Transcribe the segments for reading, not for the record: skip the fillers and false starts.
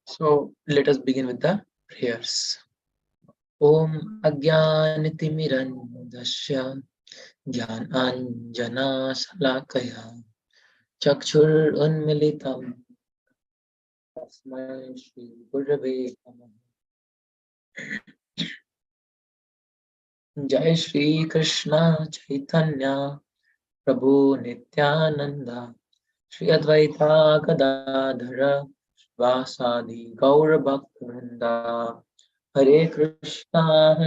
So let us begin with the prayers. Om Ajnanitimirandasya Jnananjana Salakaya Chakshur Unmilitam Tasmai Shri Gurave Namaha. Jai Shri Krishna Chaitanya Prabhu Nityananda Shri Advaita Gadadhara Vasadi Gaura Bhaktivinoda Hare Krishna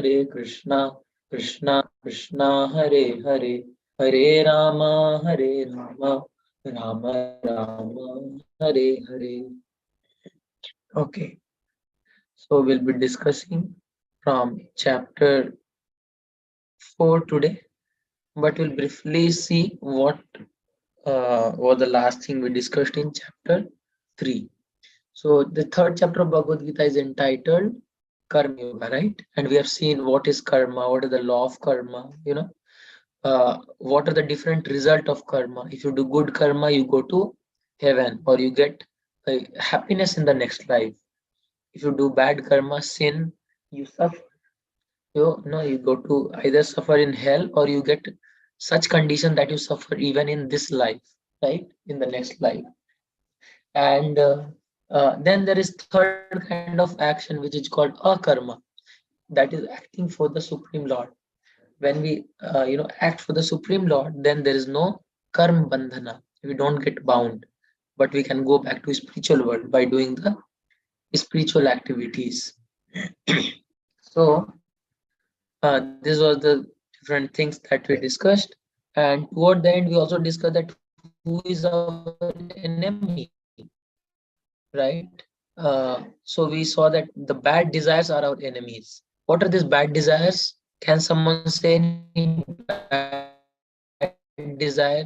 Krishna Krishna Hare Hare Hare Rama Rama Rama Hare Hare. Okay, so we'll be discussing from chapter 4 today, but we'll briefly see what was the last thing we discussed in chapter 3. So the third chapter of Bhagavad Gita is entitled Karma Yoga, right? And we have seen what is karma, what is the law of karma, what are the different result of karma. If you do good karma, you go to heaven or you get happiness in the next life. If you do bad karma, sin, you suffer. You go to either suffer in hell or you get such condition that you suffer even in this life, right? In the next life. And then there is third kind of action which is called akarma, that is acting for the Supreme Lord. When we act for the Supreme Lord, then there is no karma bandhana. We don't get bound, but we can go back to spiritual world by doing the spiritual activities. So this was the different things that we discussed, and toward the end we also discussed that who is our enemy, right? So we saw that the bad desires are our enemies. What are these bad desires? Can someone say any bad desire,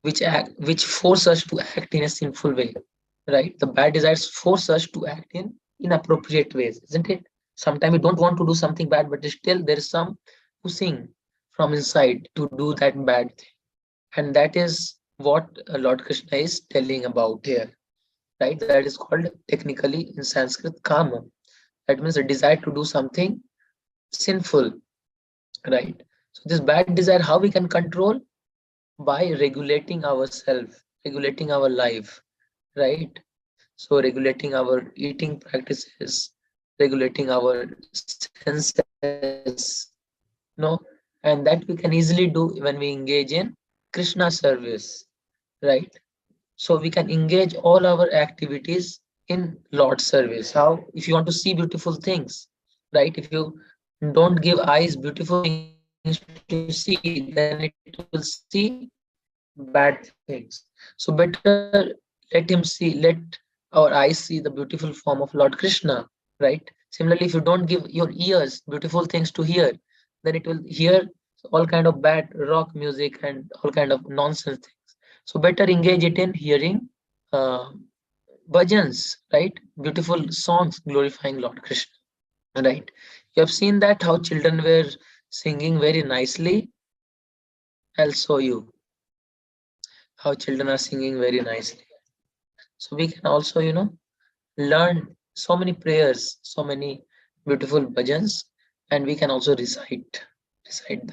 which which force us to act in a sinful way, right? The bad desires force us to act in inappropriate ways, isn't it? Sometimes we don't want to do something bad, but still there is some pushing from inside to do that bad thing. And that is what Lord Krishna is telling about here, right? That is called technically in Sanskrit kama. That means a desire to do something sinful, right? So this bad desire, how we can control? By regulating ourselves, regulating our life, right? So regulating our eating practices, regulating our senses, no, and that we can easily do when we engage in Krishna service, right? So we can engage all our activities in Lord's service. How? If you want to see beautiful things, right? If you don't give eyes beautiful things to see, then it will see bad things. So better let him see, let our eyes see the beautiful form of Lord Krishna, right? Similarly, if you don't give your ears beautiful things to hear, then it will hear all kind of bad rock music and all kind of nonsense things. So better engage it in hearing uh, bhajans, right? Beautiful songs glorifying Lord Krishna, right? You have seen that how children were singing very nicely. I'll show you how children are singing very nicely. So we can also, learn so many prayers, so many beautiful bhajans, and we can also recite that.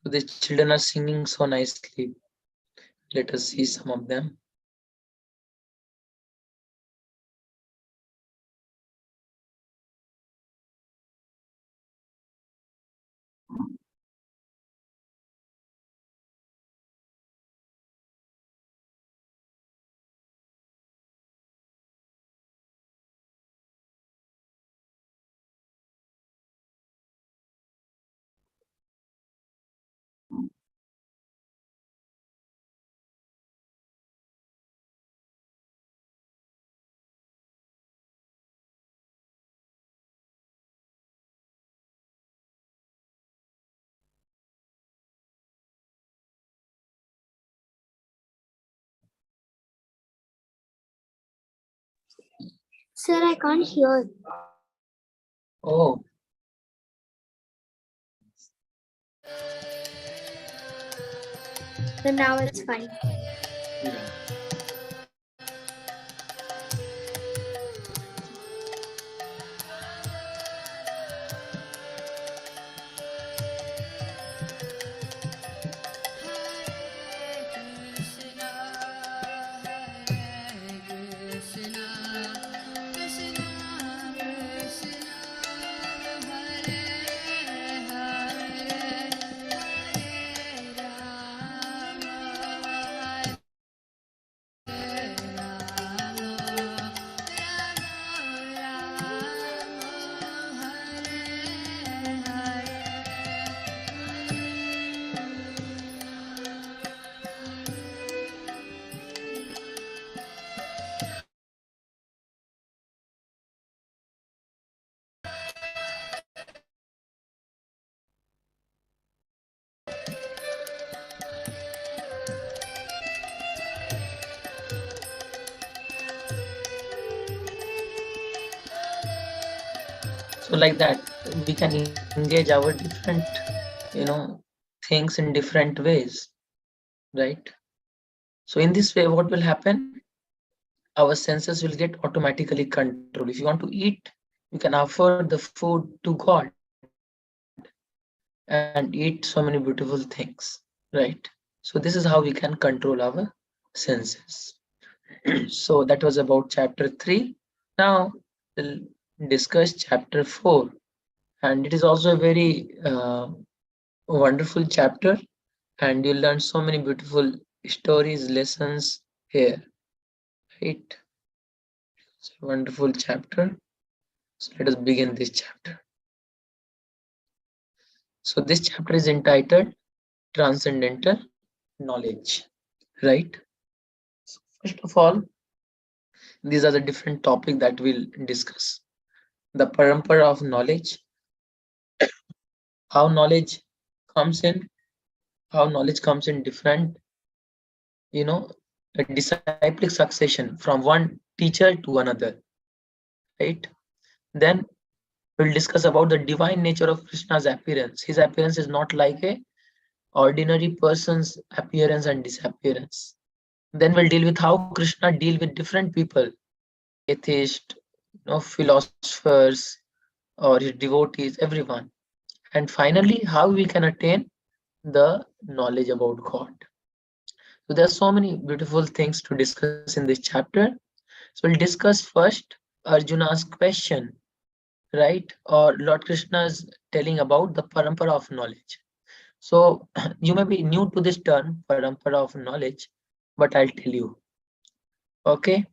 So the children are singing so nicely. Let us see some of them. Sir, I can't hear. Oh, But now it's fine. yeah. So like that, we can engage our different, you know, things in different ways, right? So in this way, what will happen? Our senses will get automatically controlled. If you want to eat, you can offer the food to God and eat so many beautiful things, right? So this is how we can control our senses. So that was about chapter 3. Now we'll discuss chapter 4, and it is also a very wonderful chapter, and you'll learn so many beautiful stories, lessons here, right? It's a wonderful chapter. So let us begin this chapter. So this chapter is entitled Transcendental Knowledge, right? So first of all, these are the different topics that we'll discuss. The parampara of knowledge, how knowledge comes in, how knowledge comes in different, you know, a disciplic succession from one teacher to another, right? Then we'll discuss about the divine nature of Krishna's appearance. His appearance is not like a ordinary person's appearance and disappearance. Then we'll deal with how Krishna deal with different people, atheists, philosophers, or his devotees, everyone. And finally, how we can attain the knowledge about God. So there are so many beautiful things to discuss in this chapter. So we'll discuss first Arjuna's question, right? Or Lord Krishna's telling about the parampara of knowledge. So you may be new to this term, parampara of knowledge, but I'll tell you. Okay.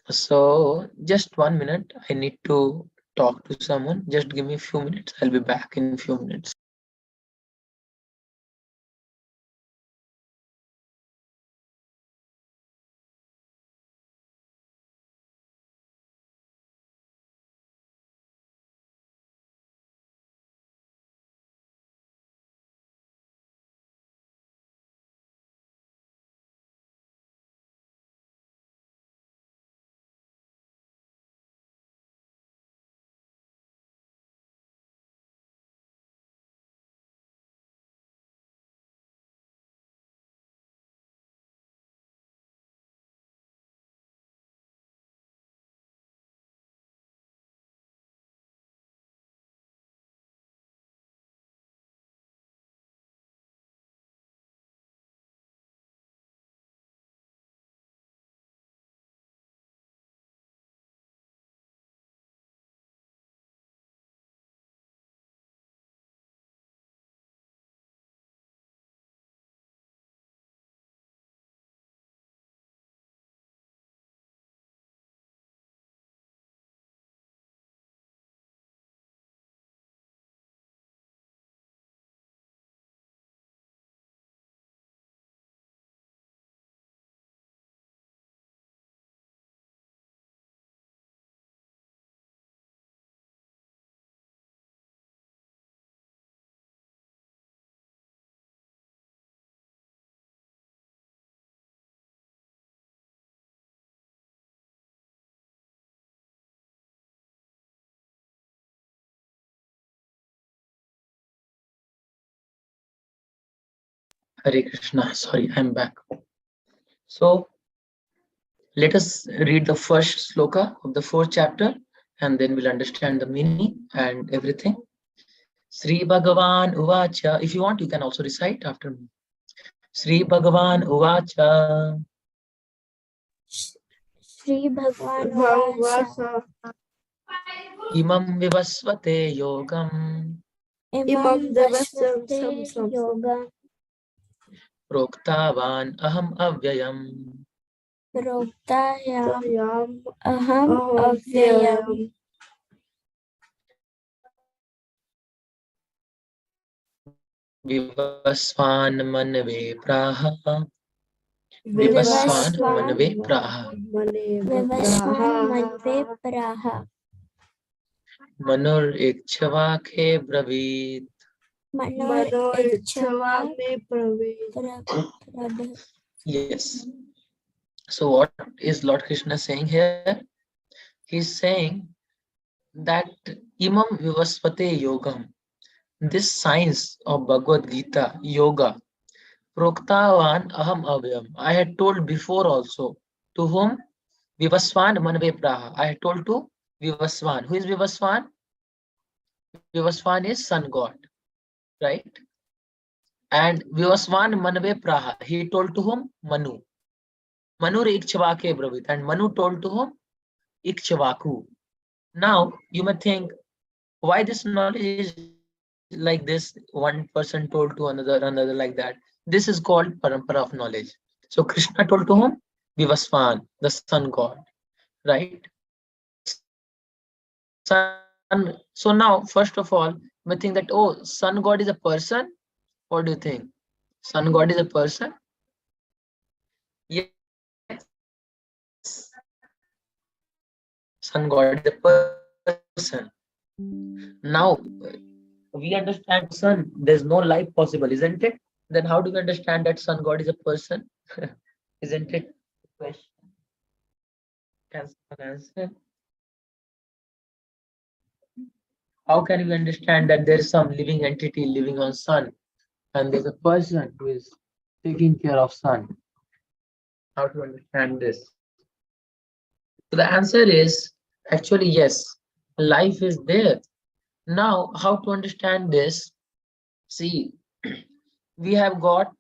So just 1 minute. I need to talk to someone. Just give me a few minutes. I'll be back in a few minutes. Hare Krishna. Sorry, I'm back. So let us read the first sloka of the fourth chapter and then we'll understand the meaning and everything. Sri Bhagavan Uvacha. If you want, you can also recite after me. Sri Bhagavan Uvacha. Shri Bhagwan Vasa Vasa Imam Vivasvate Yogam Imam Vashvate Yoga Proktavan Aham Avyayam Proktayam Yam Aham Avyayam Vivasvan Manave Praha Vivasvan Vivasvan Manave Praha Vivasvan Manve Praha Manur Ikchavake Bravit. Manor Ichava Manor Pravesh. Prabha. Yes. So what is Lord Krishna saying here? He's saying that Imam Vivasvate Yogam, this science of Bhagavad Gita, yoga, Proktavan Aham Avyam, I had told before also. To whom? Vivasvan Manave Praha. I had told to Vivasvan. Who is Vivasvan? Vivasvan is sun god, right? And Vivasvan Manave Praha. He told to whom? Manu. Manu Ikchavake Bravit. And Manu told to whom? Ikchavaku. Now you may think, why this knowledge is like this? One person told to another like that. This is called parampara of knowledge. So Krishna told to whom? Vivasvan, the sun god, right? Sun. So now, first of all, you may think that, oh, sun god is a person. What do you think? Sun god is a person? Yes. Sun god is a person. Now we understand sun, there's no life possible, isn't it? Then how do we understand that sun god is a person? Isn't it? Question. Can someone answer? How can we understand that there is some living entity living on sun and there's a person who is taking care of sun? How to understand this? So the answer is actually yes, life is there. Now, how to understand this? See, we have got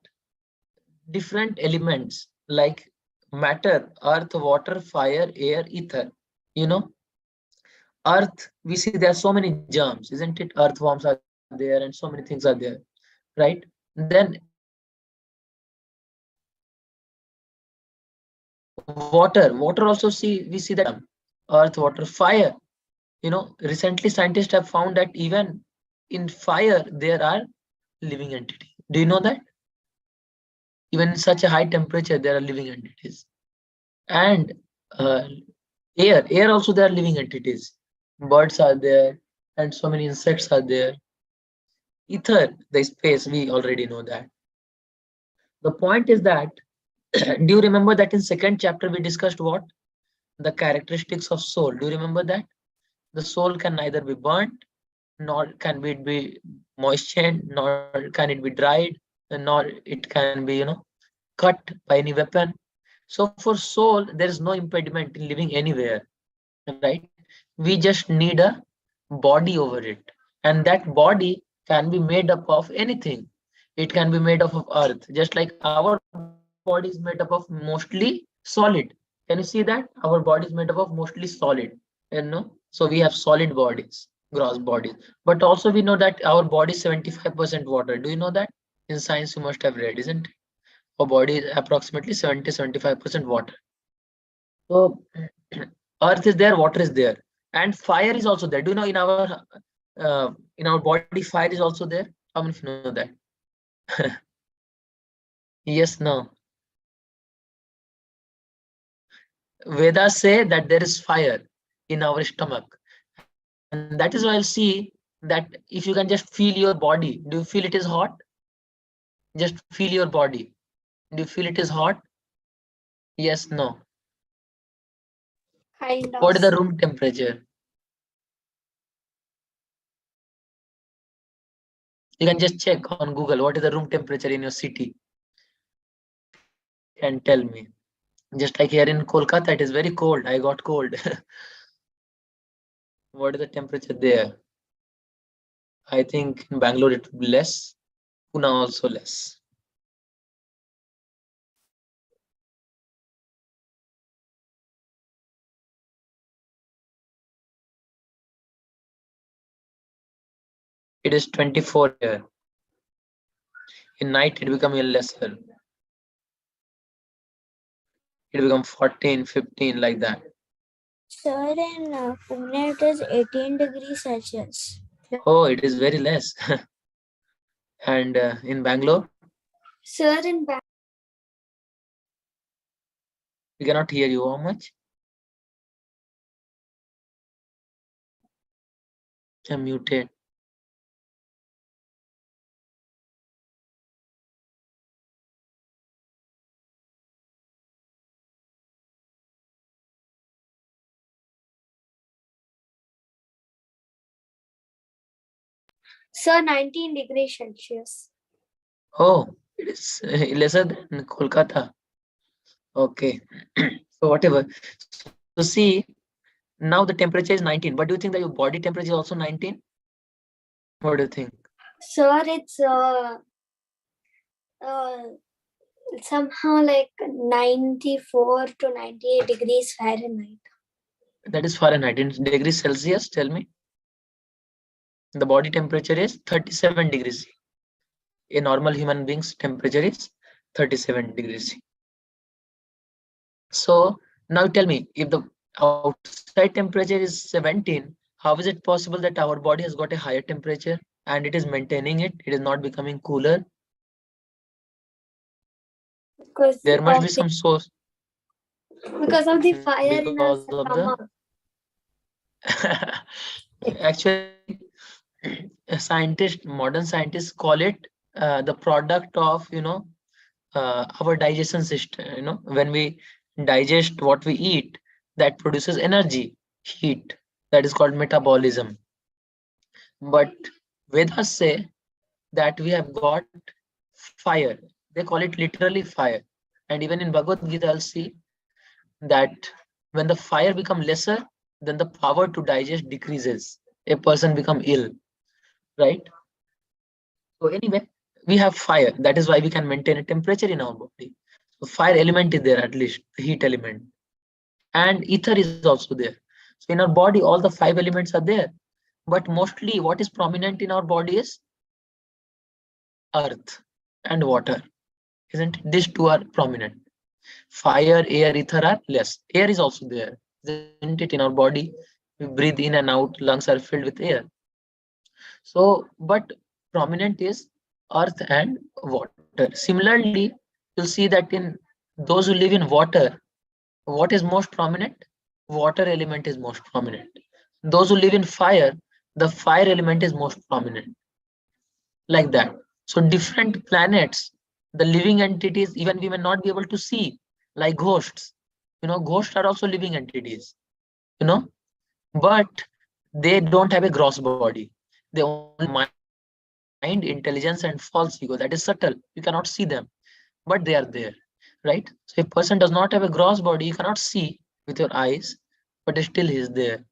different elements like matter, earth, water, fire, air, ether. You know, earth, we see there are so many germs, isn't it? Earthworms are there and so many things are there, right? Then water also see, we see that earth, water, fire. You know, recently scientists have found that even in fire there are living entities. Do you know that? Even in such a high temperature there are living entities. And uh, air also there are living entities. Birds are there and so many insects are there. Ether, the space, we already know that. The point is that do you remember that in second chapter we discussed what? The characteristics of soul. Do you remember that? The soul can neither be burnt, nor can it be moistened, nor can it be dried, nor it can be, cut by any weapon. So for soul, there is no impediment in living anywhere, right? We just need a body over it. And that body can be made up of anything. It can be made up of earth, just like our body is made up of mostly solid. Can you see that? Our body is made up of mostly solid, so we have solid bodies, gross bodies. But also we know that our body is 75% water. Do you know that? In science you must have read, isn't it? Our body is approximately 70-75% water. So earth is there, water is there, and fire is also there. Do you know in our body fire is also there? How many of you know that? Yes, no. Vedas say that there is fire in our stomach, and that is why I'll see that if you can just feel your body, do you feel it is hot? Just feel your body. Do you feel it is hot? Yes, no. Kind What of. is the room temperature? You can just check on Google what is the room temperature in your city. can tell me? Just like here in Kolkata, it is very cold. I got cold. What is the temperature there? I think in Bangalore it will be less. Pune also less. It is 24 here. In night it become lesser. It become 14, 15 like that. Sir, in Pune it is 18 degrees Celsius. Oh, it is very less. And in Bangalore, Sir, in we cannot hear you. How much? I'm muted. Sir, 19 degrees Celsius. Oh, it is lesser than Kolkata. Okay. So whatever. So see, now the temperature is 19. But do you think that your body temperature is also 19? What do you think? Sir, it's somehow like 94 to 98 degrees Fahrenheit. That is Fahrenheit. In degrees Celsius, tell me. The body temperature is 37 degrees. A normal human being's temperature is 37 degrees. So now tell me, if the outside temperature is 17, how is it possible that our body has got a higher temperature and it is maintaining it? It is not becoming cooler. Because There must be some source. Because of the fire in our Because of the stomach. actually, modern scientists call it the product of our digestion system. When we digest what we eat, that produces energy, heat, that is called metabolism. But Vedas say that we have got fire. They call it literally fire. And even in Bhagavad Gita, I'll see that when the fire becomes lesser, then the power to digest decreases. A person become ill, right? So anyway, we have fire. That is why we can maintain a temperature in our body. So fire element is there, at least the heat element, and ether is also there. So in our body, all the 5 elements are there. But mostly, what is prominent in our body is earth and water, isn't it? These two are prominent. Fire, air, ether are less. Air is also there, isn't it? In our body, we breathe in and out, lungs are filled with air. So, but prominent is earth and water. Similarly, you'll see that in those who live in water, what is most prominent? Water element is most prominent. Those who live in fire, the fire element is most prominent. Like that. So different planets, the living entities, even we may not be able to see, like ghosts. Ghosts are also living entities, you know, but they don't have a gross body. They only mind, intelligence, and false ego. That is subtle. You cannot see them, but they are there, right? So if a person does not have a gross body, you cannot see with your eyes, but still he is there.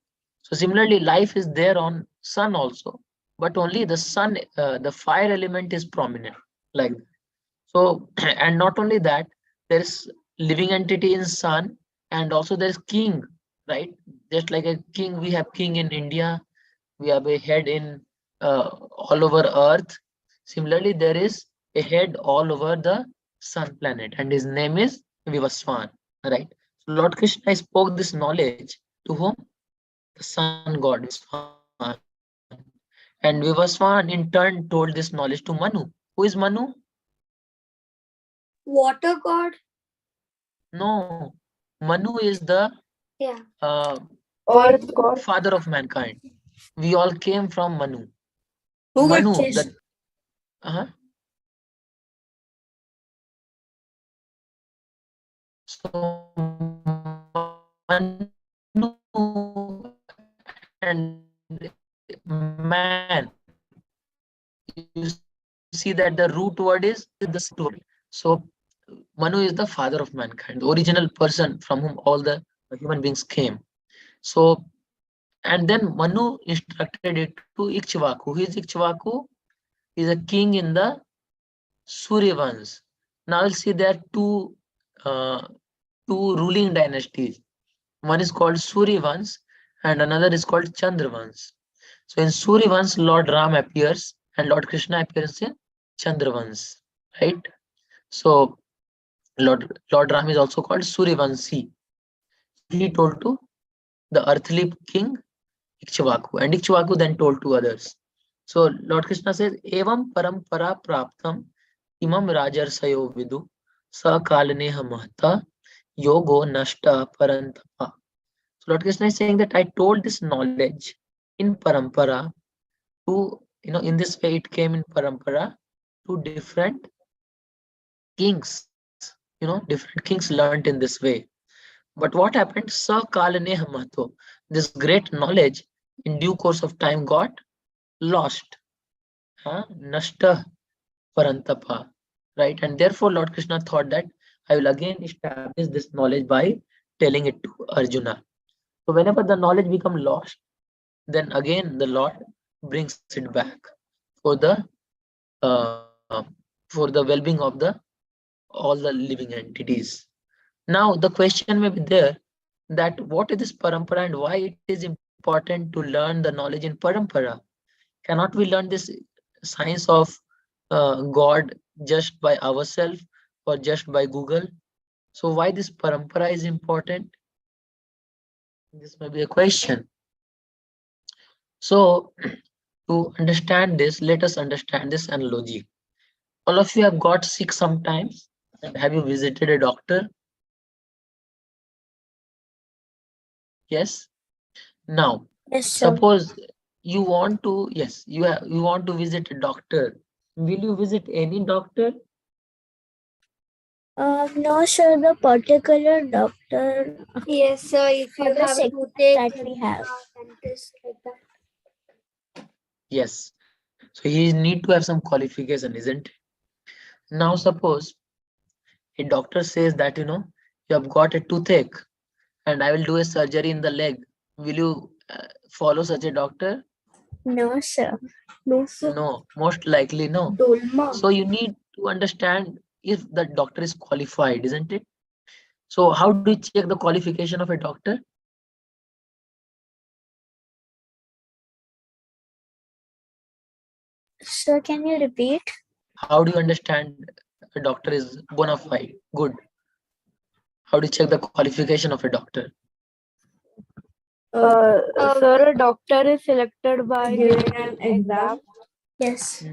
So similarly, life is there on sun also, but only the sun, the fire element is prominent, like that. So and not only that, there is living entity in sun, and also there is king, right? Just like a king, we have king in India, we have a head in all over earth. Similarly, there is a head all over the sun planet, and his name is Vivaswan, right? So Lord Krishna spoke this knowledge to whom? The sun god Vivaswan. And Vivaswan in turn told this knowledge to Manu. Who is Manu? Water god? No, Manu is the Earth god. father of mankind. We all came from Manu. Who Manu, got chased? So Manu and man, you see that the root word is the word. So Manu is the father of mankind, the original person from whom all the human beings came. So, and then Manu instructed it to Ikshvaku. Who is Ikshvaku? He is a king in the Suryavans. Now you'll see there are uh, two ruling dynasties. One is called Suryavans and another is called Chandravans. So in Suryavans, Lord Ram appears and Lord Krishna appears in Chandravans, right? So Lord Ram is also called Suryavanshi. So he told to the earthly king Ikshvaku, and Ikshvaku then told to others. So Lord Krishna says, Evam parampara praptam imam rajarsayo vidu sakalneha mahta yogo nashta parantapa. So Lord Krishna is saying that I told this knowledge in parampara to, in this way it came in parampara to different kings. Different kings learned in this way. But what happened? Sakalneha mahto. This great knowledge in due course of time got lost. Nashta parantapa. Right? And therefore Lord Krishna thought that I will again establish this knowledge by telling it to Arjuna. So whenever the knowledge become lost, then again the Lord brings it back for the uh, for the well-being of the all the living entities. Now the question may be there that what is this parampara and why it is important to learn the knowledge in parampara? Cannot we learn this science of God just by ourselves or just by Google? So why this parampara is important? This may be a question. So to understand this, let us understand this analogy. All of you have got sick sometimes, and have you visited a doctor? Yes. Now, Yes, sir. suppose you want to, yes, you want to visit a doctor. Will you visit any doctor? No, sir. The particular doctor Yes, sir. If for you the have sick toothache, that we have. dentist like that. Yes. So he need to have some qualification, isn't it? Now suppose a doctor says that you have got a toothache and I will do a surgery in the leg. Will you follow such a doctor? No, sir. No, sir. No, most likely no. Dolma. So you need to understand if the doctor is qualified, isn't it? So how do you check the qualification of a doctor? Sir, can you repeat? How do you understand a doctor is bona fide, good? How do you check the qualification of a doctor? Sir, a doctor is selected by giving an exam. Yes.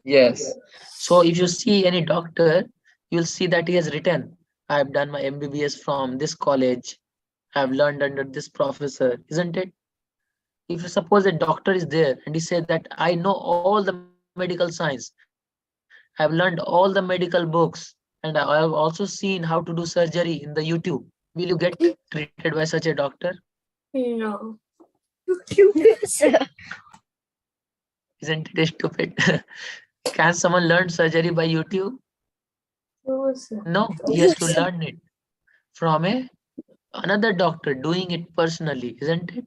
Yes. So if you see any doctor, you'll see that he has written, I have done my MBBS from this college. I have learned under this professor, isn't it? If you suppose a doctor is there and he said that I know all the medical science, I have learned all the medical books, and I have also seen how to do surgery in the YouTube, will you get treated by such a doctor? No. Sir. Isn't it stupid? Can someone learn surgery by YouTube? No, sir. No, he has to learn it from another doctor doing it personally, isn't it?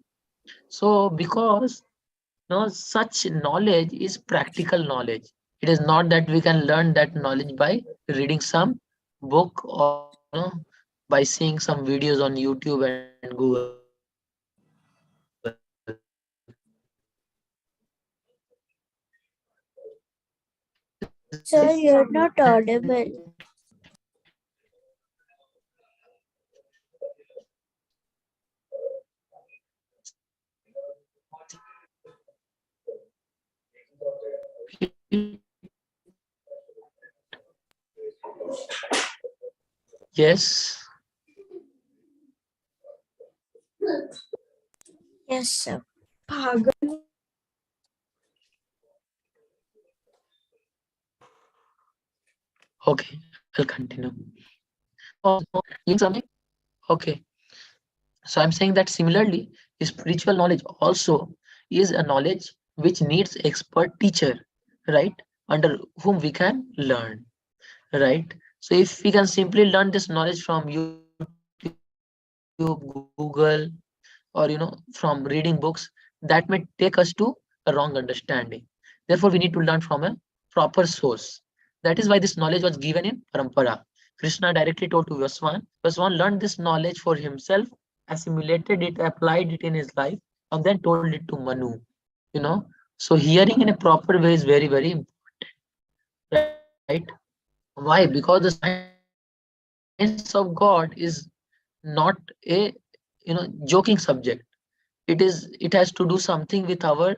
So because such knowledge is practical knowledge. It is not that we can learn that knowledge by reading some book or by seeing some videos on YouTube and Google. Sir, you're not audible. Yes. Yes, sir. Okay, I'll continue. Something? Okay. So I'm saying that similarly, spiritual knowledge also is a knowledge which needs expert teacher, right? Under whom we can learn, right? So if we can simply learn this knowledge from YouTube, Google, or from reading books, that may take us to a wrong understanding. Therefore, we need to learn from a proper source. That is why this knowledge was given in parampara. Krishna directly told to Vaswan. Vaswan learned this knowledge for himself, assimilated it, applied it in his life, and then told it to Manu. You know, so hearing in a proper way is very, very important, right? Why? Because the science of God is not a joking subject. It has to do something with our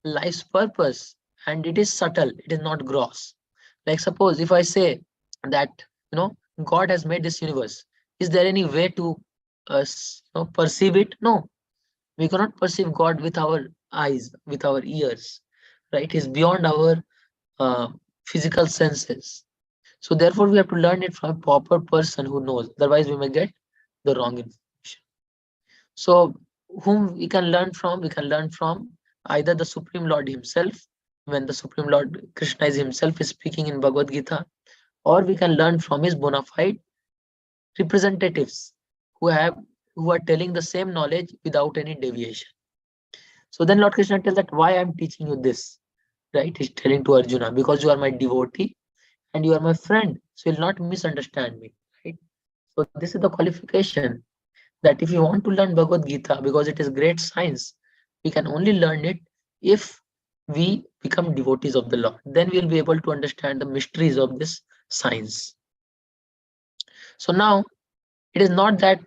life's purpose, and it is subtle, it is not gross. Like suppose if I say that God has made this universe, is there any way to perceive it? No, we cannot perceive God with our eyes, with our ears, right? It's beyond our uh, physical senses. So therefore we have to learn it from a proper person who knows, otherwise we may get the wrong information. So whom we can learn from? We can learn from either the Supreme Lord himself, when the Supreme Lord Krishna is himself is speaking in Bhagavad Gita, or we can learn from his bona fide representatives who have who are telling the same knowledge without any deviation. So then Lord Krishna tells that why I'm teaching you this, right? He's telling to Arjuna, because you are my devotee and you are my friend, so you'll not misunderstand me, right? So this is the qualification, that if you want to learn Bhagavad Gita, because it is great science, we can only learn it if we become devotees of the Lord. Then we will be able to understand the mysteries of this science. So now it is not that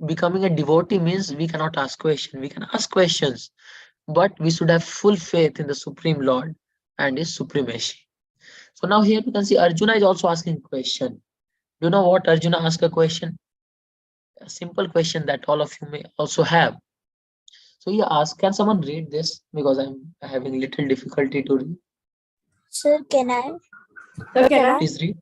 becoming a devotee means we cannot ask questions. We can ask questions, but we should have full faith in the Supreme Lord and his supremacy. So now here you can see Arjuna is also asking question. Do you know what Arjuna asked a question? A simple question that all of you may also have. So he asked, can someone read this? Because I'm having little difficulty to read. Sir, can I? Please read.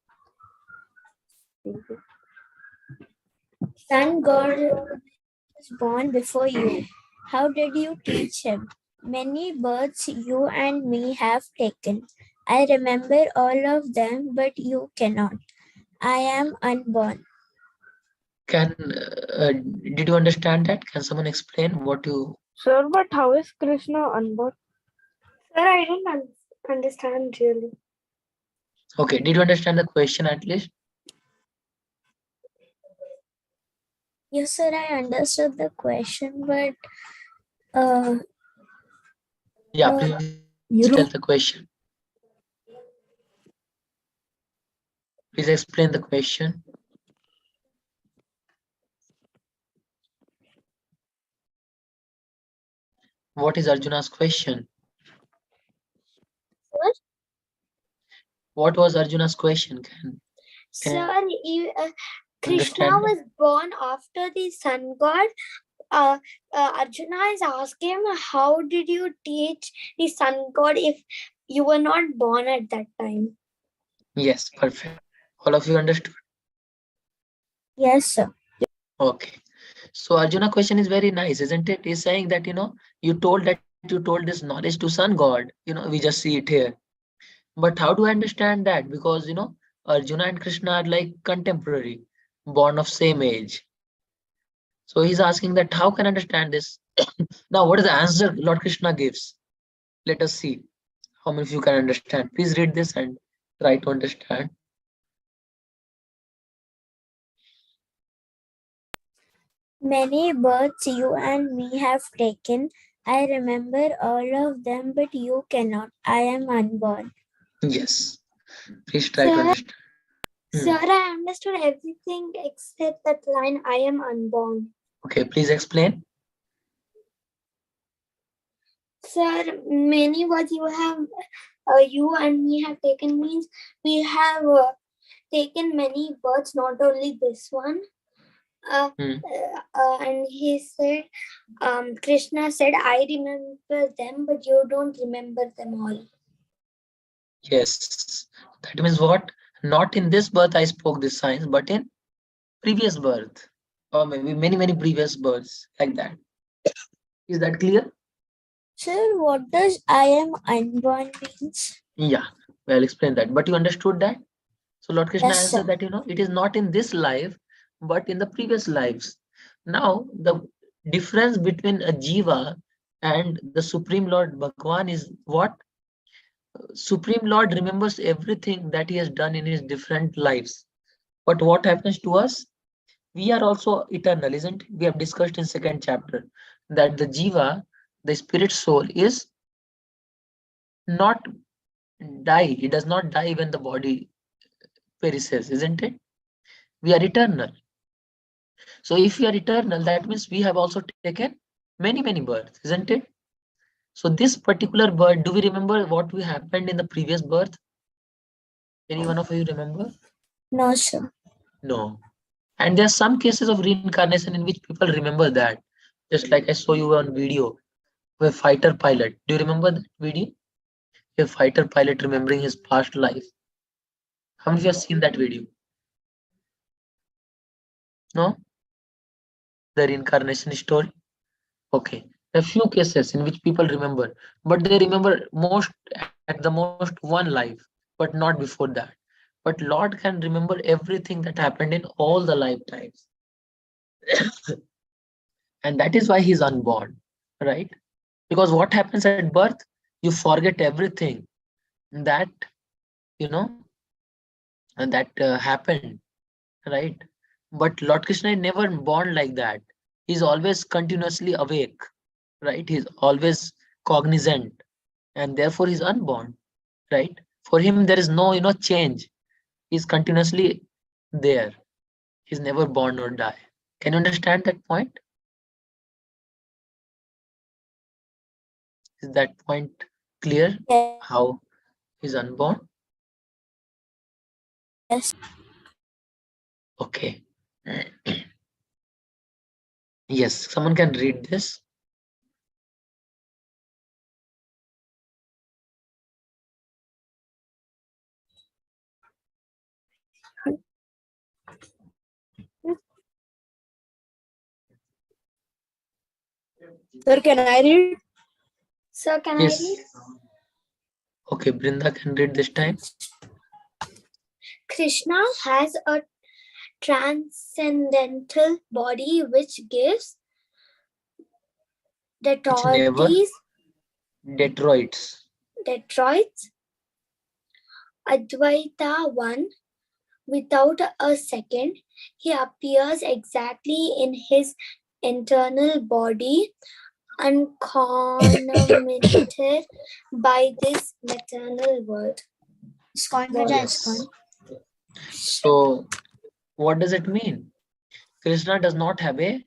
Sun God was born before you. How did you teach him? Many births you and me have taken. I remember all of them, but you cannot. I am unborn. Did you understand that? Can someone explain what you? Sir, but how is Krishna unborn? Sir, I didn't understand really. Okay, did you understand the question at least? Yes, sir, I understood the question, but Yeah, please tell the question. Please explain the question. What is Arjuna's question? what? What was Arjuna's question? Sir, Krishna understand? was born after the sun god. Arjuna is asking, how did you teach the sun god if you were not born at that time? Yes, perfect. All of you understood? Yes, sir. Okay. So Arjuna question is very nice, isn't it? He's saying that, you told this knowledge to sun god, we just see it here. But how do I understand that? Because, Arjuna and Krishna are like contemporary, born of same age. So he's asking that how can I understand this? Now, what is the answer Lord Krishna gives? Let us see how many of you can understand. Please read this and try to understand. Many births you and me have taken. I remember all of them, but you cannot. I am unborn. Yes. Please try to understand. Sir, I understood everything except that line, I am unborn. Okay, please explain. Sir, many words you and me have taken means we have taken many births, not only this one. And he said, Krishna said, I remember them, but you don't remember them all. Yes, that means what? Not in this birth I spoke this science, but in previous birth, or maybe many previous births, like that. Is that clear? Sir, what does I am unborn means? Yeah, well, explain that. But you understood that? So Lord Krishna Yes, sir. answered that, it is not in this life, but in the previous lives. Now, the difference between a Jiva and the Supreme Lord Bhagwan is what? Supreme Lord remembers everything that he has done in his different lives. But what happens to us? We are also eternal, isn't it? We have discussed in second chapter that the Jiva, the spirit soul, is not die. It does not die when the body perishes, isn't it? We are eternal. So if we are eternal, that means we have also taken many births, isn't it? So this particular birth, do we remember what we happened in the previous birth? Any one of you remember? No, sir. No. And there are some cases of reincarnation in which people remember that. Just like I saw you on video, a fighter pilot. Do you remember that video? A fighter pilot remembering his past life. How many of you have seen that video? No? The reincarnation story? Okay. A few cases in which people remember, but they remember most at the most one life, but not before that. But Lord can remember everything that happened in all the lifetimes. And that is why he's unborn, right? Because what happens at birth, you forget everything that you know and that happened, right? But Lord Krishna is never born like that. He's always continuously awake, right? He's always cognizant, and therefore he's unborn, right? For him there is no change. He's continuously there. He's never born or die. Can you understand that point? Is that point clear? Yes. How he's unborn? Okay. Yes, someone can read this. Sir, can I read? Sir, can Yes. I read? Okay, Brinda can read this time. Krishna has a transcendental body which gives It's never Detroits. Advaita one. Without a second, he appears exactly in his internal body, uncontaminated by this maternal world. Yes. So what does it mean? Krishna does not have a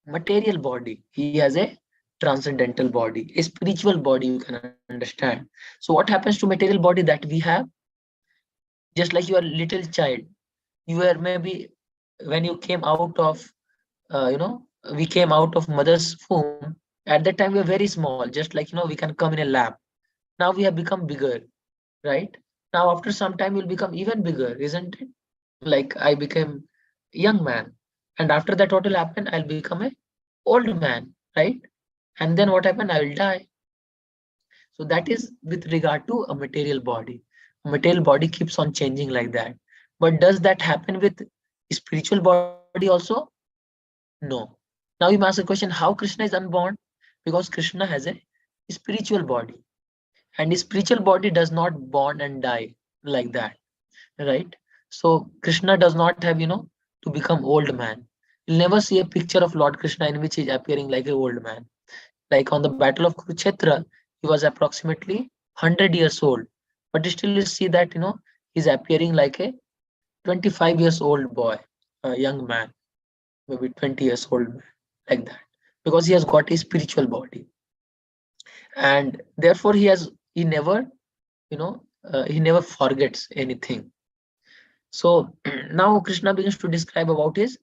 material body. He has a transcendental body, a spiritual body, you can understand. So what happens to material body that we have? Just like you are a little child, you were maybe when you came out of we came out of mother's womb. At that time we were very small, just like we can come in a lab. Now we have become bigger, right? Now after some time we'll become even bigger, isn't it? Like I became young man, and after that what will happen? I'll become a old man, right? And then what happened? I will die. So that is with regard to a material body. A material body keeps on changing like that. But does that happen with spiritual body also? No. Now you may ask a question, how Krishna is unborn? Because Krishna has a spiritual body, and his spiritual body does not born and die like that, right? So Krishna does not have to become old man. You'll never see a picture of Lord Krishna in which he's appearing like an old man. Like on the battle of Kurukshetra, he was approximately 100 years old, but still you see that he's appearing like a 25 years old boy, a young man, maybe 20 years old man, like that, because he has got a spiritual body, and therefore he never he never forgets anything. So now Krishna begins to describe about his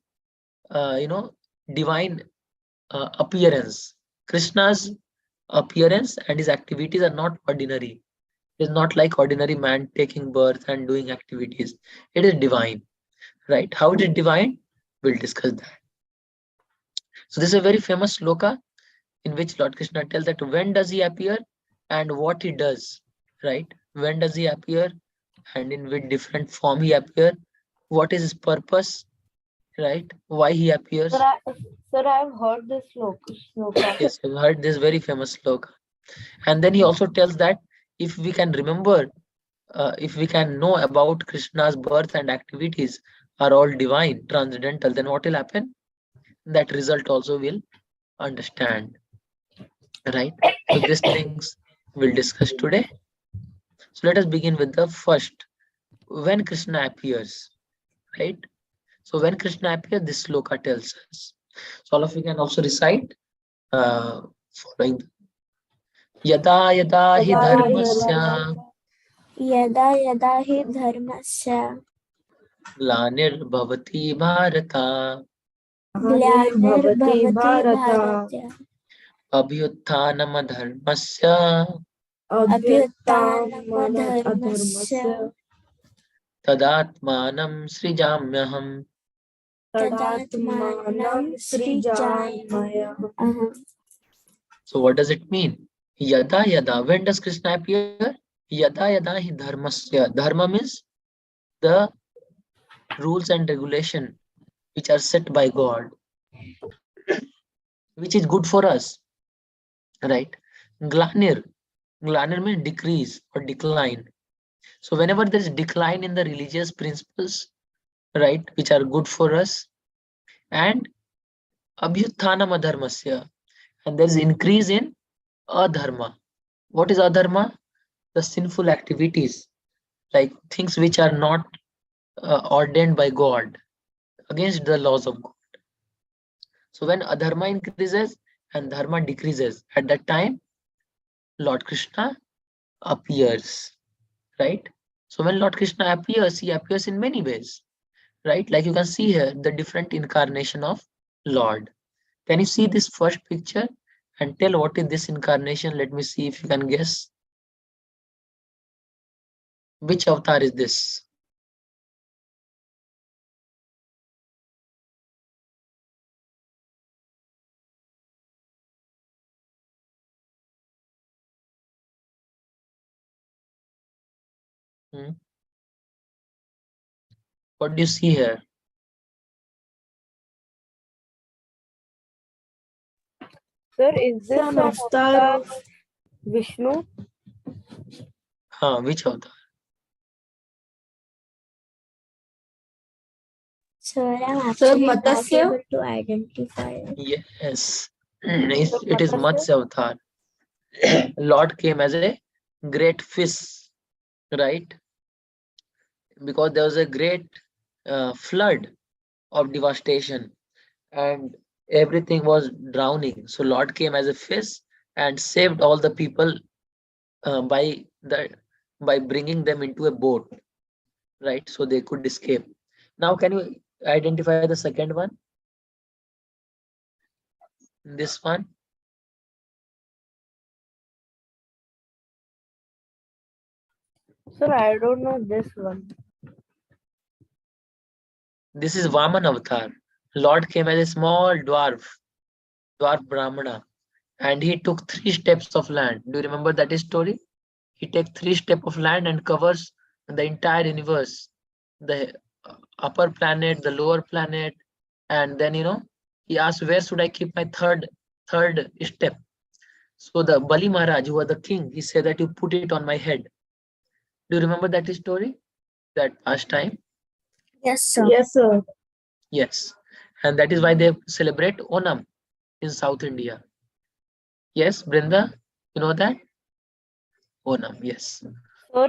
divine appearance. Krishna's appearance and his activities are not ordinary. It is not like ordinary man taking birth and doing activities. It is divine, right? How it is divine? We'll discuss that. So this is a very famous sloka in which Lord Krishna tells that when does he appear and what he does, right? When does he appear? and in which different form he appear, what is his purpose, right? Why he appears. Sir, I've heard this sloka. Yes, I've heard this very famous sloka. And then he also tells that if we can remember, if we can know about Krishna's birth and activities are all divine, transcendental, then what will happen? That result also will understand, right? So these things we'll discuss today. So let us begin with the first. When Krishna appears, right? So when Krishna appears, this sloka tells us. So all of you can also recite following. Yada yada hi dharmasya यदा यदा हि धर्मस्य ग्लानिर्भवति भारता ग्लानिर्भवति Bharat अभ्युत्थानमधर्मस्य अभ्युत्थानमधर्मस्य तदात्मानं सृजाम्यहम्. तदात्मानं सृजाम्यहम्. So what does it mean? Yada yada. When does Krishna appear? Yada yada hi dharmasya. Dharma means the rules and regulation which are set by God, which is good for us, right? Glanir. Glanir means decrease or decline. So whenever there is decline in the religious principles, right, which are good for us, and abhyuthanam adharmasya, and there is increase in adharma. What is adharma? The sinful activities, like things which are not ordained by God, against the laws of God. So when adharma increases and dharma decreases, at that time Lord Krishna appears, right? So when Lord Krishna appears, he appears in many ways, right? Like you can see here the different incarnation of Lord. Can you see this first picture and tell what is this incarnation? Let me see if you can guess. Which avatar is this? What do you see here? Sir, is this an avatar of Vishnu? Which avatar? Sir, I'm actually not able to identify it. Yes, it is Matsya avatar. Lord came as a great fish, right? Because there was a great flood of devastation and everything was drowning. So Lord came as a fish and saved all the people by bringing them into a boat, right? So they could escape. Now, can you identify the second one? This one? Sir, I don't know this one. This is Vaman avatar. Lord came as a small dwarf Brahmana, and he took 3 steps of land. Do you remember that story? He takes 3 steps of land and covers the entire universe, the upper planet, the lower planet, and then he asked, where should I keep my third step? So the Bali Maharaj, who was the king, he said that you put it on my head. Do you remember that story? That past time? Yes, sir. Yes, sir. Yes. And that is why they celebrate Onam in South India. Yes, Brinda, you know that? Onam, yes. Sir,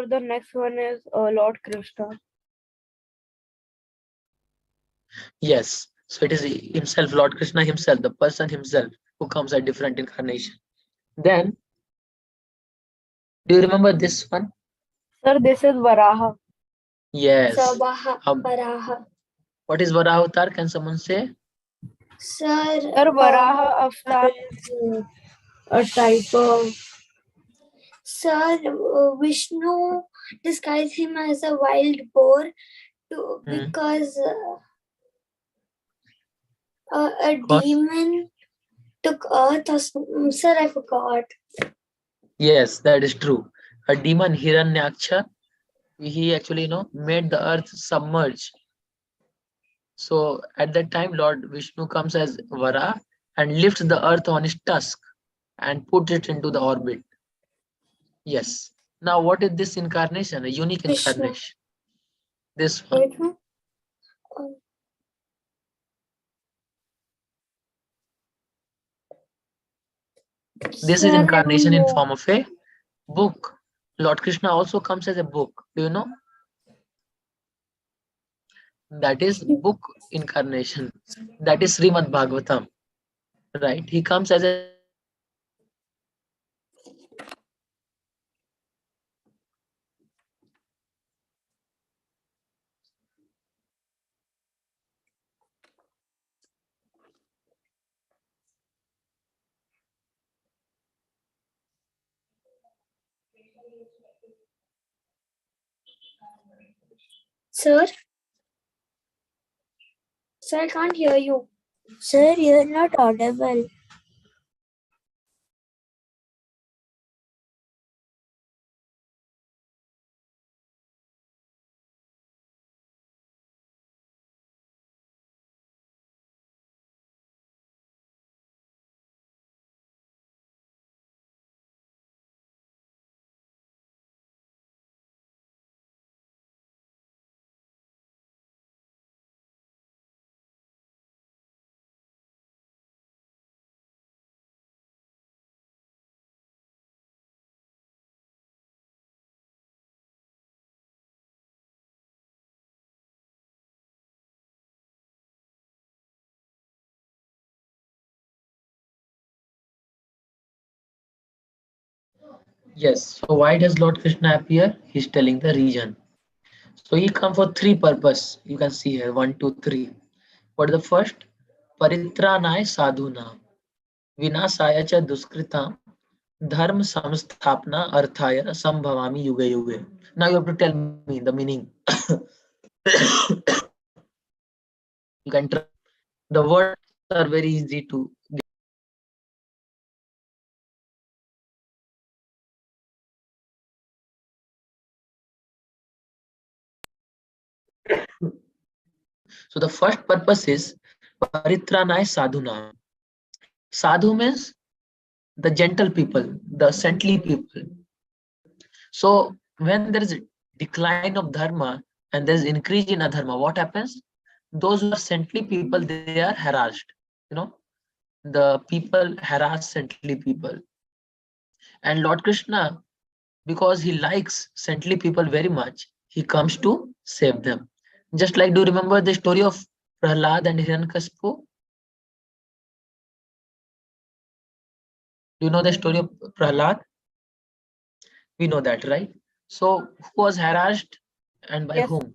the next one is Lord Krishna. Yes. So it is himself, Lord Krishna himself, the person himself, who comes at different incarnation. Then, do you remember this one? Sir, this is Varaha. Yes. Varaha. What is Varaha avatar? Can someone say? Sir, Varaha avatar is a type of... Sir, Vishnu disguised him as a wild boar because a demon took earth. Sir, I forgot. Yes, that is true. a demon Hiranyaksha, he actually made the earth submerge. So at that time, Lord Vishnu comes as Vara and lifts the earth on his tusk and puts it into the orbit. Yes. Now, what is this incarnation? A unique Krishna. incarnation. This one. Wait, huh? This is Sir, incarnation in form of a book. Lord Krishna also comes as a book. Do you know? That is book incarnation. That is Srimad Bhagavatam. Right? He comes as a Sir? Sir, I can't hear you. Sir, you're not audible. yes. So why does Lord Krishna appear? He's telling the reason. So he come for three purpose. You can see here 1, 2, 3. What is the first? Paritranaya sadhuna, vinasaya cha duskritam, dharma samsthapna arthaya sambhavami yuga yuge. Now you have to tell me the meaning. You can try. The words are very easy to get. So the first purpose is paritranaya sadhuna. Sadhu means the gentle people, the saintly people. So when there is a decline of dharma and there is increase in adharma, what happens? Those who are saintly people, they are harassed. You know, the people harass saintly people. And Lord Krishna, because he likes saintly people very much, he comes to save them. Just like, do you remember the story of Prahlad and Hiranyakashipu? Do you know the story of Prahlad? We know that, right? So who was harassed and by Yes. whom?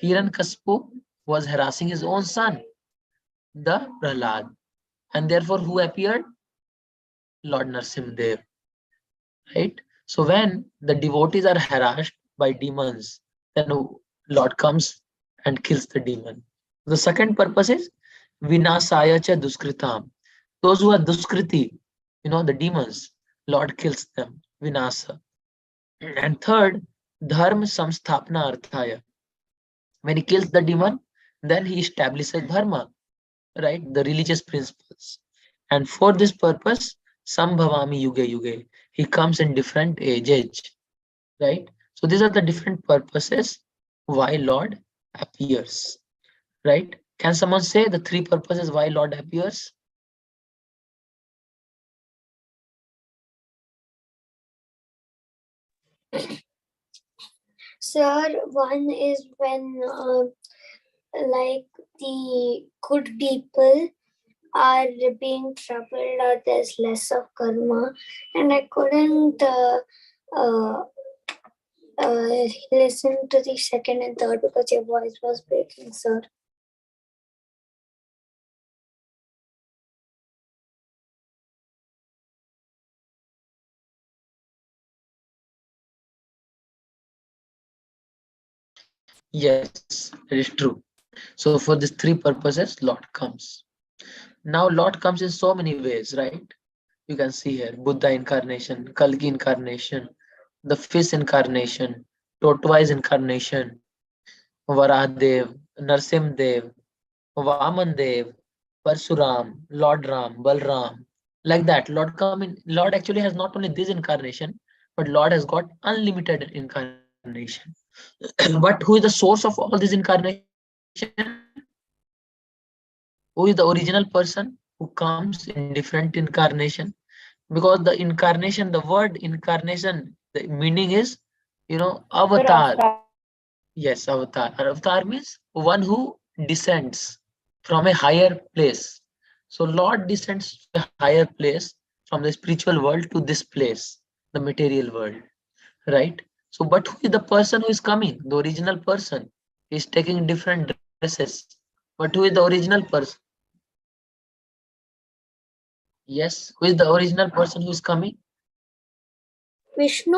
Hiranyakashipu was harassing his own son, the Prahlad. And therefore, who appeared? Lord Narsimhadev, right? So when the devotees are harassed by demons, then Lord comes and kills the demon. The second purpose is Vinasaya cha Duskritam. Those who are Duskriti, the demons, Lord kills them. Vinasa. And third, Dharma Samsthapna Arthaya. When he kills the demon, then he establishes Dharma, right? The religious principles. And for this purpose, Sambhavami Yuge Yuge. He comes in different ages, right? So these are the different purposes why Lord appears, right? Can someone say the three purposes why Lord appears? Sir, one is when like the good people are being troubled or there's less of karma, and I couldn't uh, listen to the second and third because your voice was breaking, sir. Yes, it is true. So for these three purposes, Lord comes. Now Lord comes in so many ways, right? You can see here Buddha incarnation, Kalki incarnation, the fish incarnation, tortoise incarnation, Varahadev, Narsimdev, Vaman Dev, Parsuram, Lord Ram, Balram, like that. Lord actually has not only this incarnation, but Lord has got unlimited incarnation. But who is the source of all these incarnation? Who is the original person who comes in different incarnation? Because the incarnation, the word incarnation, the meaning is, Sir, avatar. avatar. Yes, avatar. Avatar means one who descends from a higher place. So Lord descends to a higher place from the spiritual world to this place, the material world, right? So, but who is the person who is coming? The original person is taking different dresses. But who is the original person? Yes, who is the original person who is coming? Vishnu.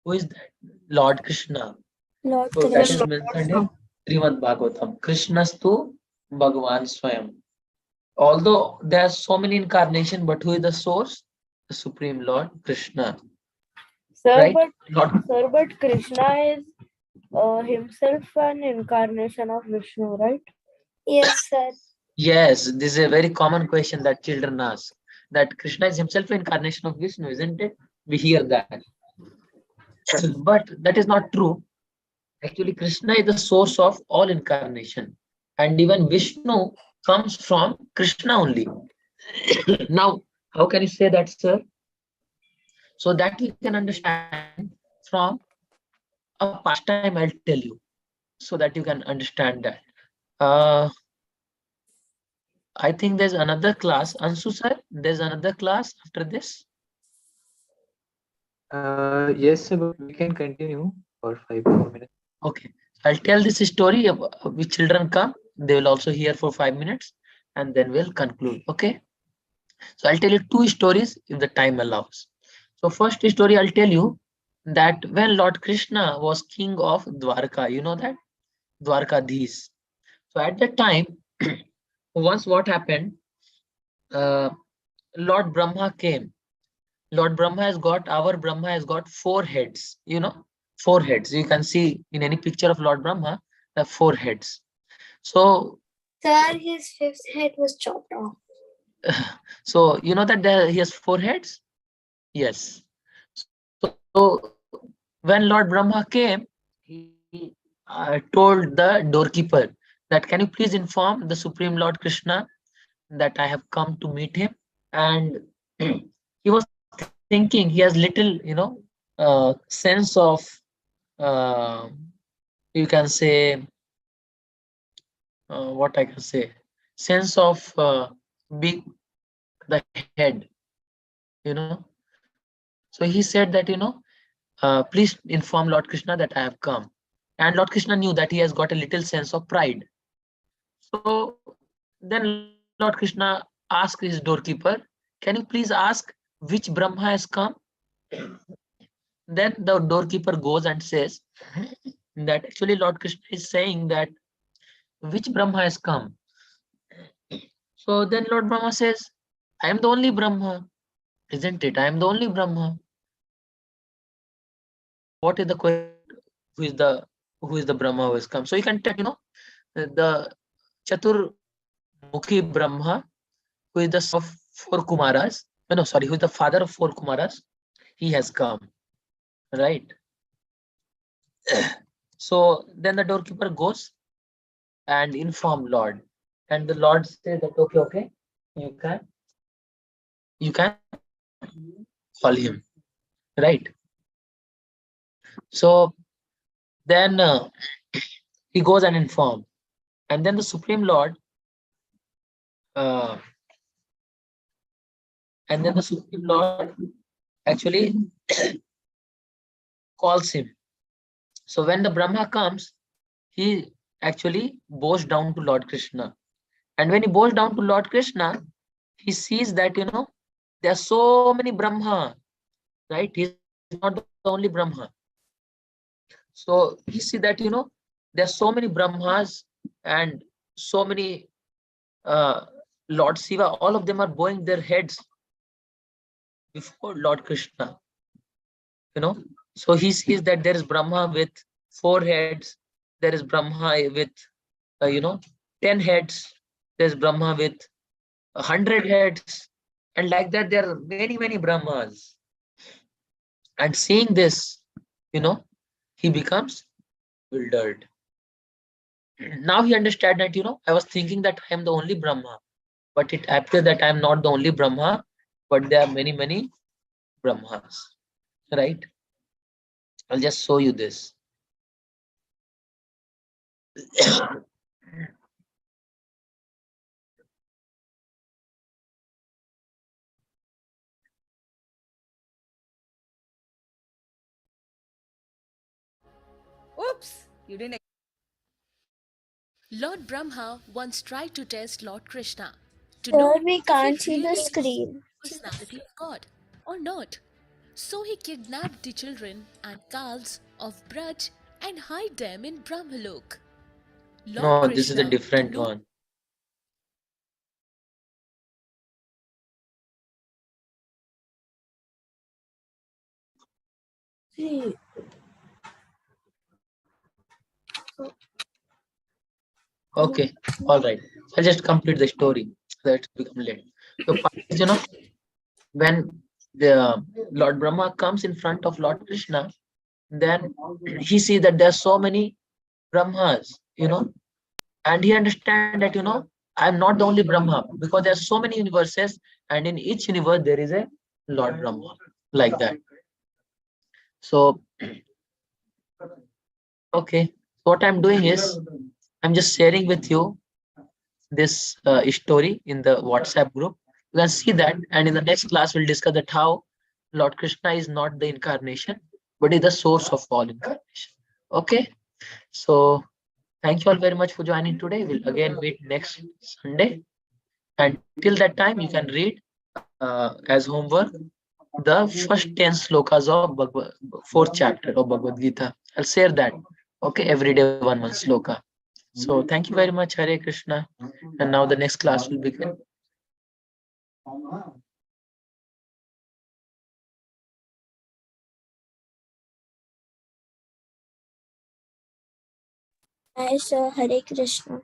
Who is that? Lord Krishna. Lord So that is Krishna. mentioned in Srimad Bhagavatam. Krishnastu Bhagavan Swayam. Although there are so many incarnations, but who is the source? The Supreme Lord Krishna, Sir, right? but Krishna is himself an incarnation of Vishnu, right? Yes, sir. Yes, this is a very common question that children ask. That Krishna is himself an incarnation of Vishnu, isn't it? We hear that. But that is not true. Actually, Krishna is the source of all incarnation. And even Vishnu comes from Krishna only. Now, how can you say that, sir? So that we can understand from a pastime, I'll tell you, so that you can understand that. Uh, I think there's another class. Ansu sir, there's another class after this. Yes, sir, but we can continue for 5 more minutes. Okay, I'll tell this story of which children come. They will also hear for 5 minutes and then we'll conclude. Okay. So I'll tell you two stories if the time allows. So first story I'll tell you that when Lord Krishna was king of Dwarka, you know that? Dwarkadhish. So at that time, once what happened, uh, Lord Brahma came. Lord Brahma has got, our Brahma has got 4 heads, 4 heads. You can see in any picture of Lord Brahma, the 4 heads. So, Sir, his fifth head was chopped off. so you know that he has 4 heads? Yes. So when Lord Brahma came, he told the doorkeeper that can you please inform the Supreme Lord Krishna that I have come to meet him. And he was thinking he has little, sense of, uh, you can say, what I can say, sense of big the head, you know. So he said that, please inform Lord Krishna that I have come. And Lord Krishna knew that he has got a little sense of pride. So then Lord Krishna asked his doorkeeper, can you please ask which Brahma has come? Then the doorkeeper goes and says that actually Lord Krishna is saying that which Brahma has come. So then Lord Brahma says, I am the only Brahma, isn't it? I am the only Brahma. What is the question? Who is the Brahma who has come? So you can tell, the Chatur Mukhi Brahma, who is the son of 4 Kumaras. No, sorry, who is the father of 4 Kumaras? He has come, right? So then the doorkeeper goes and inform Lord, and the Lord says that okay, you can call him, right? So then he goes and inform, and then the Supreme Lord, uh, actually calls him. So when the Brahma comes, he actually bows down to Lord Krishna. And when he bows down to Lord Krishna, he sees that, there are so many Brahma, right? He's not the only Brahma. So he see that, There are so many Brahmas and so many Lord Shiva, all of them are bowing their heads before Lord Krishna, you know. So he sees that there is Brahma with 4 heads, there is Brahma with, 10 heads, there's Brahma with 100 heads, and like that, there are many, many Brahmas. And seeing this, you know, he becomes bewildered. Now he understands that, I was thinking that I am the only Brahma, but it appears that I am not the only Brahma, but there are many, many Brahmas, right? I'll just show you this. Oops, you didn't. Lord Brahma once tried to test Lord Krishna to Sir, know we if he can't see the really is screen. the personality of God or not. So he kidnapped the children and cows of Braj and hid them in Brahmalok. Lord No, this is a Krishna, to different know one. See, Okay, all right. I'll just complete the story so that it's become late. So, when the Lord Brahma comes in front of Lord Krishna, then he sees that there are so many Brahmas, and he understands that, I'm not the only Brahma because there are so many universes, and in each universe there is a Lord Brahma, like that. So, okay, what I'm doing is I'm just sharing with you this story in the WhatsApp group. You can see that, and in the next class we'll discuss that how Lord Krishna is not the incarnation, but is the source of all incarnation. Okay, so thank you all very much for joining today. We'll again meet next Sunday, and till that time you can read as homework the first 10 slokas of fourth chapter of Bhagavad Gita. I'll share that. Okay, every day one sloka. So thank you very much, Hare Krishna. And now the next class will begin. I saw Hare Krishna.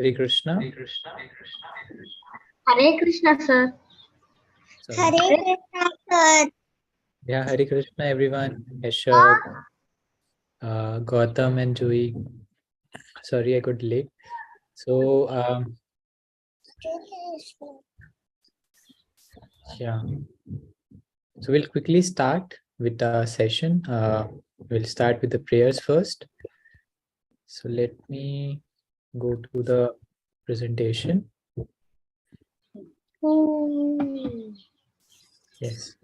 Hare Krishna. Hare Krishna, sir. Sorry. Krishna, sir. Yeah, Hare Krishna, everyone. Yashab, Gautam, and Joey. Sorry, I got late. So, yeah. So we'll quickly start with the session. We'll start with the prayers first. So let me go to the presentation. Yes.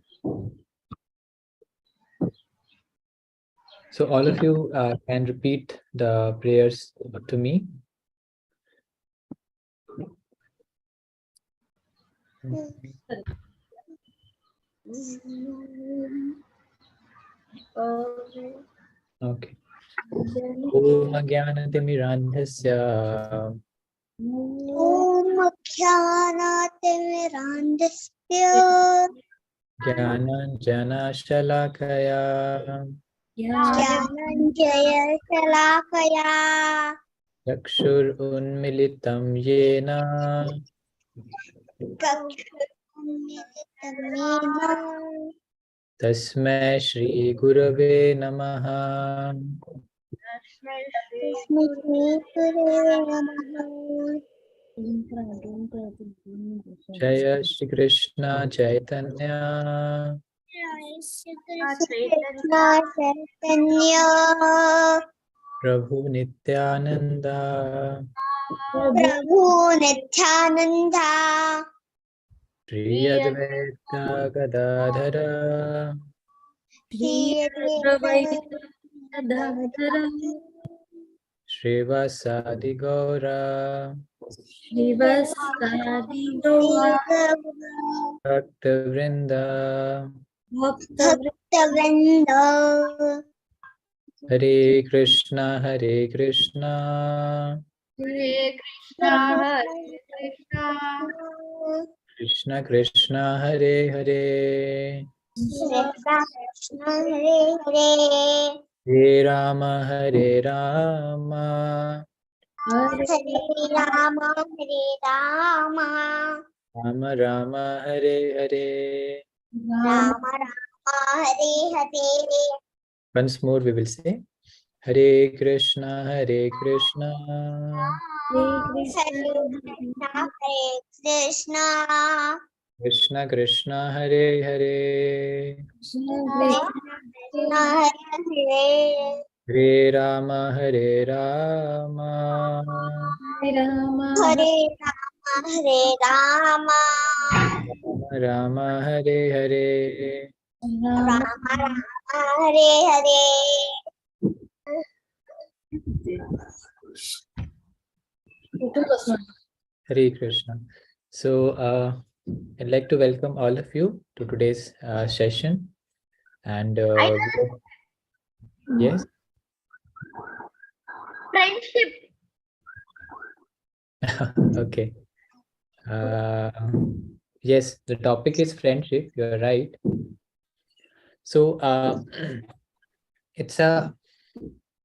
So all of you can repeat the prayers to me. Okay. Om Jnanatimirandhasya Om Jnanatimirandhasya Jnananjana Shalakaya Jnananjaya Shalakaya Chakshur Unmilitam Yena Kakshurmilitamena Tasmai Shri Gurave Namaha. Tasmai Shri Gurave Namaha. Jaya Shri Krishna Chaitanya Krishna Chaitanya Prabhu Nityananda Prabhu Nityananda Shri Advaita Gadadhara Srivasadi Gaura Bhakta Vrinda Bhaktavinda Hare Krishna Krishna Krishna Hare Hare Krishna Krishna Hare Hare Hare Rama Hare Rama Hare Rama Hare Rama Rama Rama Hare Hare. Rama Rama Hare Hare. Once more we will say Hare Krishna Krishna Krishna Krishna Hare Hare Krishna Hare Hare Rama Hare Rama Hare Rama Rama Hare Hare. Rama Rama Hare Hare. Hare Krishna. So I'd like to welcome all of you to today's session. And yes. Friendship. Okay. Yes, the topic is friendship. You're right. So it's a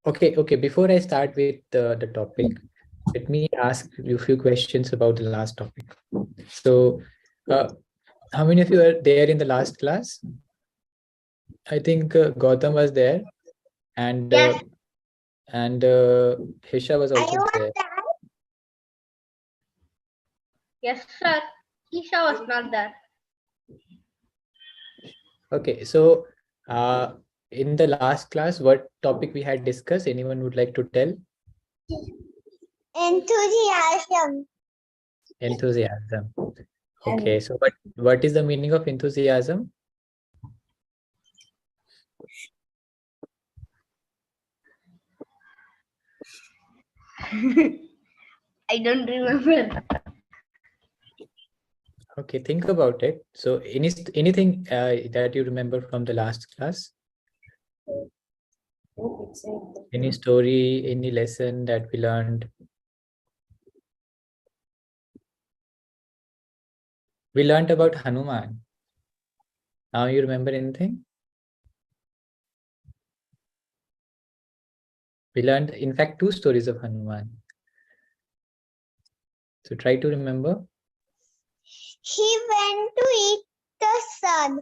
okay. Before I start with the topic, let me ask you a few questions about the last topic. So, how many of you are there in the last class? I think Gautam was there, and Yes. Hisha was also there. Yes, sir. Isha was not there. Okay, so in the last class, what topic we had discussed? Anyone would like to tell? Enthusiasm. Enthusiasm. Okay, so what is the meaning of enthusiasm? I don't remember. Okay, think about it. So anything that you remember from the last class? Any story, any lesson that we learned? We learned about Hanuman. Now you remember anything? We learned, in fact, 2 stories of Hanuman. So try to remember. He went to eat the sun.